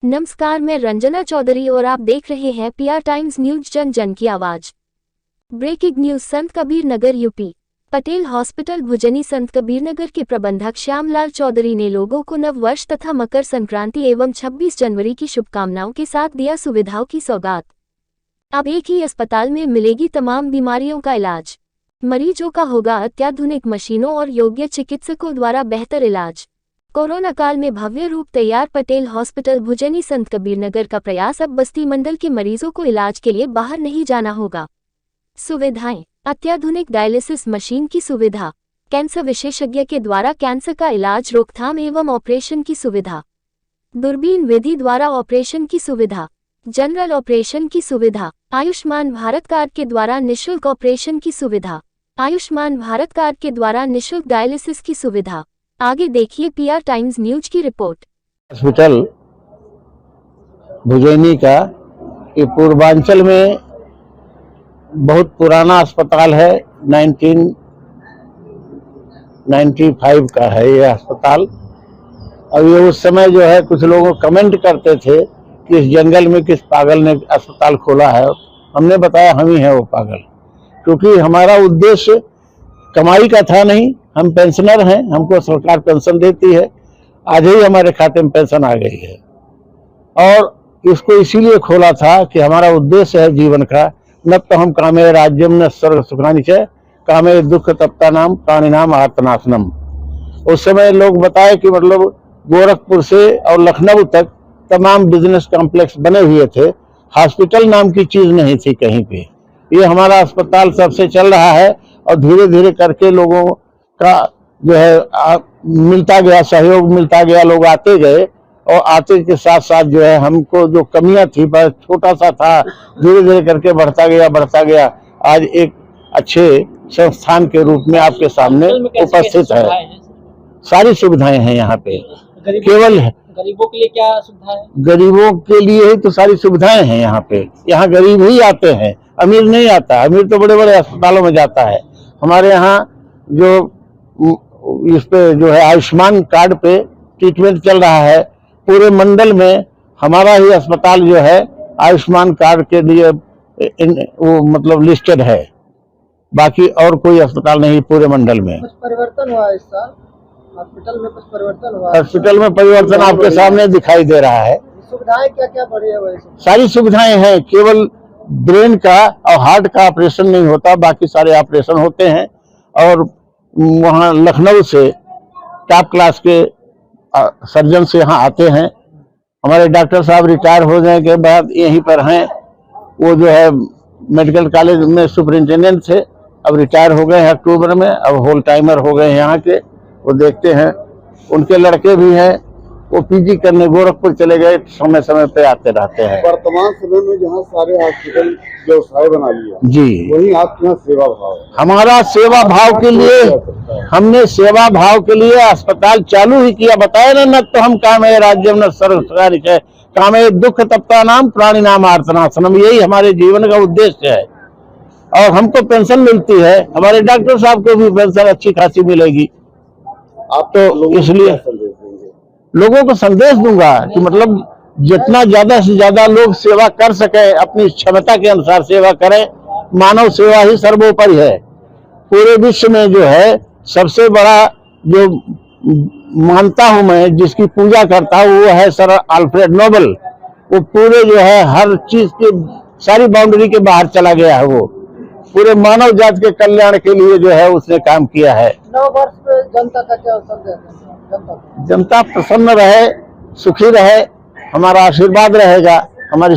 नमस्कार, मैं रंजना चौधरी और आप देख रहे हैं पीआर टाइम्स न्यूज, जन जन की आवाज। Breaking news. Sant Kabir Nagar UP Patel hospital Bhujni. Sant Kabir नगर के प्रबंधक श्यामलाल चौधरी ने लोगों को नव वर्ष तथा मकर संक्रांति एवं 26 जनवरी की शुभकामनाओं के साथ दिया सुविधाओं की सौगात। अब एक ही अस्पताल में मिलेगी तमाम बीमारियों का इलाज। मरीजों का होगा अत्याधुनिक मशीनों और योग्य चिकित्सकों द्वारा बेहतर इलाज। कोरोना काल में भव्य रूप तैयार पटेल हॉस्पिटल भुजनी। संत कबीर नगर का प्रयास, अब बस्ती मंडल के मरीजों को इलाज के लिए बाहर नहीं जाना होगा। सुविधाएं: अत्याधुनिक डायलिसिस मशीन की सुविधा, कैंसर विशेषज्ञ के द्वारा कैंसर का इलाज, रोकथाम एवं ऑपरेशन की सुविधा, दूरबीन विधि द्वारा ऑपरेशन की सुविधा, जनरल ऑपरेशन की सुविधा, आयुष्मान भारत कार्ड के द्वारा निःशुल्क ऑपरेशन की सुविधा, आयुष्मान भारत कार्ड के द्वारा निःशुल्क डायलिसिस की सुविधा। आगे देखिए पीआर टाइम्स न्यूज की रिपोर्ट। हॉस्पिटल भुजनी का ये पूर्वांचल में बहुत पुराना अस्पताल है। 1995 का है ये अस्पताल। और ये उस समय जो है कुछ लोग कमेंट करते थे कि इस जंगल में किस पागल ने अस्पताल खोला है। हमने बताया हम ही है वो पागल, क्योंकि हमारा उद्देश्य कमाई का था नहीं। हम पेंशनर हैं, हमको सरकार पेंशन देती है। आज ही हमारे खाते में पेंशन आ गई है और इसको इसीलिए खोला था कि हमारा उद्देश्य है जीवन का, न तो हम कामे राज्यम न स्वर्ग सुखानि च कामे दुख तप्ता नाम प्राणी नाम आर्तनाशनम। उस समय लोग बताए कि मतलब गोरखपुर से और लखनऊ तक तमाम बिजनेस कॉम्प्लेक्स बने हुए थे, हॉस्पिटल नाम की चीज नहीं थी कहीं पे। ये हमारा अस्पताल सबसे चल रहा है और धीरे धीरे करके लोगों का जो है मिलता गया, सहयोग मिलता गया, लोग आते गए और आते के साथ साथ जो है हमको जो कमियां थी, पर छोटा सा था, धीरे धीरे करके बढ़ता गया। आज एक अच्छे संस्थान के रूप में आपके सामने उपस्थित है। सारी सुविधाएं हैं यहाँ पे। केवल गरीबों के लिए क्या सुविधा है? गरीबों के लिए ही तो सारी सुविधाएं हैं यहाँ पे। यहाँ गरीब ही आते हैं, अमीर नहीं आता। अमीर तो बड़े बड़े अस्पतालों में जाता है। हमारे यहाँ जो इस पे जो है आयुष्मान कार्ड पे ट्रीटमेंट चल रहा है, पूरे मंडल में हमारा ही अस्पताल जो है आयुष्मान कार्ड के लिए वो मतलब लिस्टेड है। बाकी और कोई अस्पताल नहीं पूरे मंडल में। कुछ परिवर्तन हुआ इस साल हॉस्पिटल में? कुछ परिवर्तन हुआ? हॉस्पिटल में परिवर्तन आपके सामने दिखाई दे रहा है। सुविधाएं क्या क्या बढ़ी है? वैसे सारी सुविधाएं हैं। केवल ब्रेन का और हार्ट का ऑपरेशन नहीं होता, बाकी सारे ऑपरेशन होते हैं। और वहाँ लखनऊ से टॉप क्लास के सर्जन से यहाँ आते हैं। हमारे डॉक्टर साहब रिटायर हो जाने के बाद यहीं पर हैं। वो जो है मेडिकल कॉलेज में सुपरिंटेंडेंट थे, अब रिटायर हो गए हैं अक्टूबर में, अब होल टाइमर हो गए यहाँ के। वो देखते हैं। उनके लड़के भी हैं, वो पीजी करने गोरखपुर चले गए, समय समय पे आते रहते हैं। वर्तमान समय में जहाँ सारे हॉस्पिटल व्यवसाय बना लिया जी, वहीं आपके यहाँ सेवा भाव है। हमारा सेवा भाव के लिए, हमने सेवा भाव के लिए अस्पताल चालू ही किया। बताया ना तो हम कामे राज्यम न सर्व सुखानि च कामे दुख तप्ता नाम प्राणी नाम आर्तनाशनम। यही हमारे जीवन का उद्देश्य है। और हमको पेंशन मिलती है, हमारे डॉक्टर साहब को भी पेंशन अच्छी खासी मिलेगी। आप तो इसलिए लोगों को संदेश दूंगा कि मतलब जितना ज्यादा से ज्यादा लोग सेवा कर सके, अपनी क्षमता के अनुसार सेवा करें। मानव सेवा ही सर्वोपरि है। पूरे विश्व में जो है सबसे बड़ा जो मानता हूं मैं, जिसकी पूजा करता हूं, वो है सर अल्फ्रेड नोबेल। वो पूरे जो है हर चीज की सारी बाउंड्री के बाहर चला गया है। वो पूरे मानव जाति के कल्याण के लिए जो है उसने काम किया है। 9 वर्ष पे जनता का क्या संदेश है? जनता प्रसन्न रहे, सुखी रहे, हमारा आशीर्वाद रहेगा। हमारी